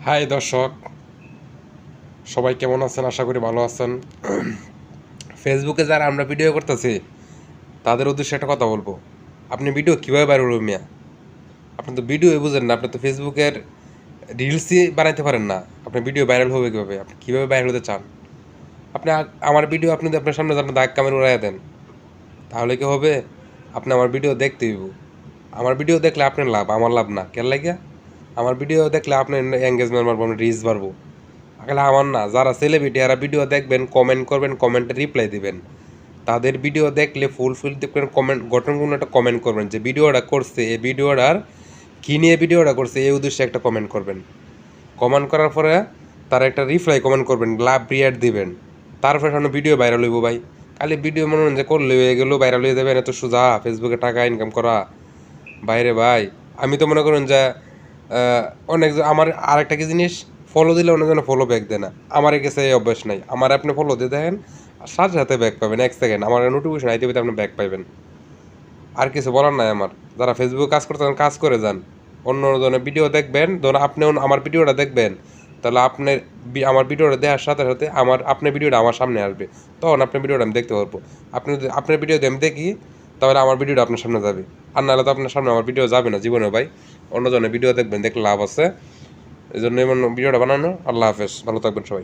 High দর্শক, সবাই কেমন আছেন? আশা করি ভালো আছেন। ফেসবুকে যারা আমরা ভিডিও করতেছি তাদের উদ্দেশ্যে একটা কথা বলবো। আপনি ভিডিও কীভাবে ভাইরাল হবে মিয়া? আপনি তো ভিডিও বুঝেন না, আপনি তো ফেসবুকের রিলসই বানাইতে পারেন না। আপনার ভিডিও ভাইরাল হবে কীভাবে? আপনি কীভাবে ভাইরাল হতে চান? আপনি আমার ভিডিও আপনি যদি আপনার সামনে আপনি দাগ কামের উড়াইয়া দেন, তাহলে কি হবে? আপনি আমার ভিডিও দেখতে হইব। আমার ভিডিও দেখলে আপনার লাভ, আমার লাভ না। কেন লাগিয়া? আমার ভিডিও দেখলে আপনার এঙ্গেজমেন্ট বাড়বো, আপনার রিচ বাড়বো। আসলে আমার না, যারা সেলিব্রিটি এরা ভিডিও দেখবেন, কমেন্ট করবেন, কমেন্টে রিপ্লাই দিবেন। তাদের ভিডিও দেখলে ফুল দেখবেন, কমেন্ট গঠন কোনো একটা কমেন্ট করবেন যে ভিডিওটা করছে, এই ভিডিওটার কী নিয়ে ভিডিওটা করছে এই উদ্দেশ্যে একটা কমেন্ট করবেন। কমেন্ট করার পরে তারা একটা রিপ্লাই কমেন্ট করবেন, লাভ রিয়াক্ট দিবেন। তারপরে সামনে ভিডিও ভাইরাল হইব ভাই। খালি ভিডিও মনে হন যে করলে হয়ে গেলেও ভাইরাল হয়ে যাবেন, এত সোজা ফেসবুকে টাকা ইনকাম করা। বাইরে ভাই, আমি তো মনে করেন যে অনেক আমার আরেকটা কি জিনিস, ফলো দিলে অনেকজন ফলো ব্যাক দেয় না। আমার কাছে এই অভ্যাস নাই। আমার আপনি ফলো দিয়ে দেখেন, সাথে সাথে ব্যাক পাবেন, 1 সেকেন্ড আমার নোটিফিকেশন আইতে পেতে আপনি ব্যাক পাইবেন। আর কিছু বলার নাই আমার। যারা ফেসবুকে কাজ করতেছেন কাজ করে যান। অন্য জনের ভিডিও দেখবেন, ধরুন আপনি আমার ভিডিওটা দেখবেন, তাহলে আপনার আমার ভিডিওটা দেখার সাথে সাথে আপনার ভিডিওটা আমার সামনে আসবে। তখন আপনার ভিডিওটা আমি দেখতে পারবো। আপনি যদি আপনার ভিডিও আমি দেখি, তাহলে আমার ভিডিওটা আপনার সামনে যাবে। আর নাহলে তো আপনার সামনে আমার ভিডিও যাবে না জীবনে ভাই। অন্য জনের ভিডিও দেখবেন, দেখলে লাভ আছে। এই জন্য ভিডিওটা বানানো। আল্লাহ হাফেজ, ভালো থাকবেন সবাই।